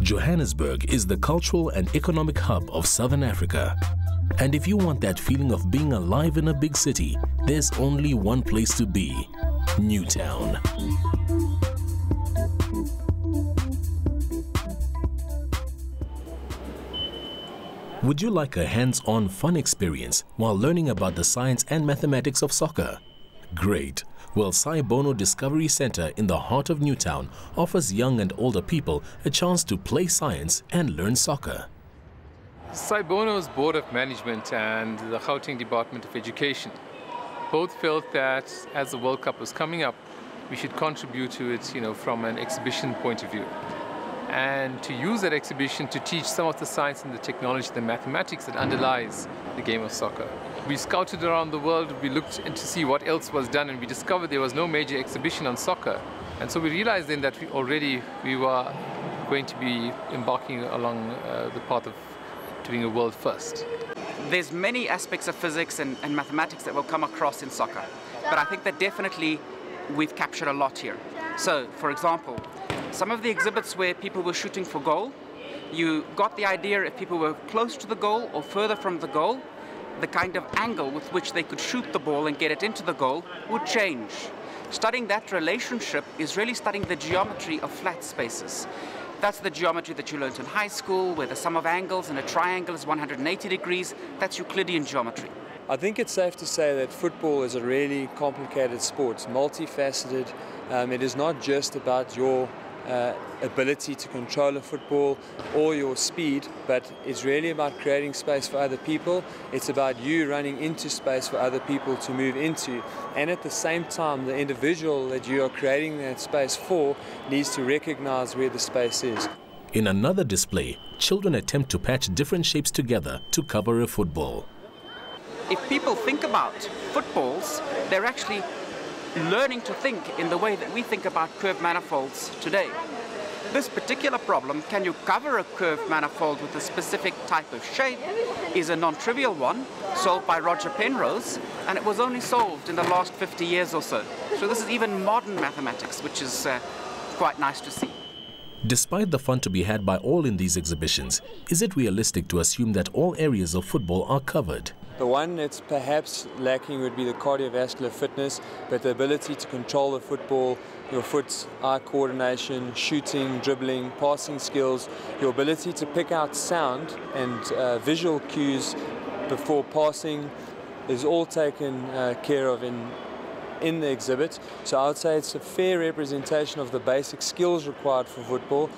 Johannesburg is the cultural and economic hub of Southern Africa. And if you want that feeling of being alive in a big city, there's only one place to be: Newtown. Would you like a hands-on fun experience while learning about the science and mathematics of soccer? Great! Well, Sci-Bono Discovery Center in the heart of Newtown offers young and older people a chance to play science and learn soccer. Sci-Bono's Board of Management and the Gauteng Department of Education both felt that as the World Cup was coming up, we should contribute to it, from an exhibition point of view. And to use that exhibition to teach some of the science and the technology, the mathematics that underlies the game of soccer. We scouted around the world, we looked in to see what else was done, and we discovered there was no major exhibition on soccer. And so we realized then that we were going to be embarking along the path of doing a world first. There's many aspects of physics and mathematics that will come across in soccer, but I think that definitely we've captured a lot here. So, for example, some of the exhibits where people were shooting for goal, you got the idea if people were close to the goal or further from the goal, the kind of angle with which they could shoot the ball and get it into the goal would change. Studying that relationship is really studying the geometry of flat spaces. That's the geometry that you learned in high school, where the sum of angles in a triangle is 180 degrees. That's Euclidean geometry. I think it's safe to say that football is a really complicated sport. It's multifaceted. It is not just about your ability to control a football or your speed, but it's really about creating space for other people. It's about you running into space for other people to move into, and at the same time the individual that you are creating that space for needs to recognize where the space is. In another display, children attempt to patch different shapes together to cover a football. If people think about footballs, they're actually learning to think in the way that we think about curved manifolds today. This particular problem, can you cover a curved manifold with a specific type of shape, is a non-trivial one, solved by Roger Penrose, and it was only solved in the last 50 years or so. So this is even modern mathematics, which is quite nice to see. Despite the fun to be had by all in these exhibitions, is it realistic to assume that all areas of football are covered? The one that's perhaps lacking would be the cardiovascular fitness, but the ability to control the football, your foot's eye coordination, shooting, dribbling, passing skills, your ability to pick out sound and visual cues before passing is all taken care of in the exhibit. So I would say it's a fair representation of the basic skills required for football.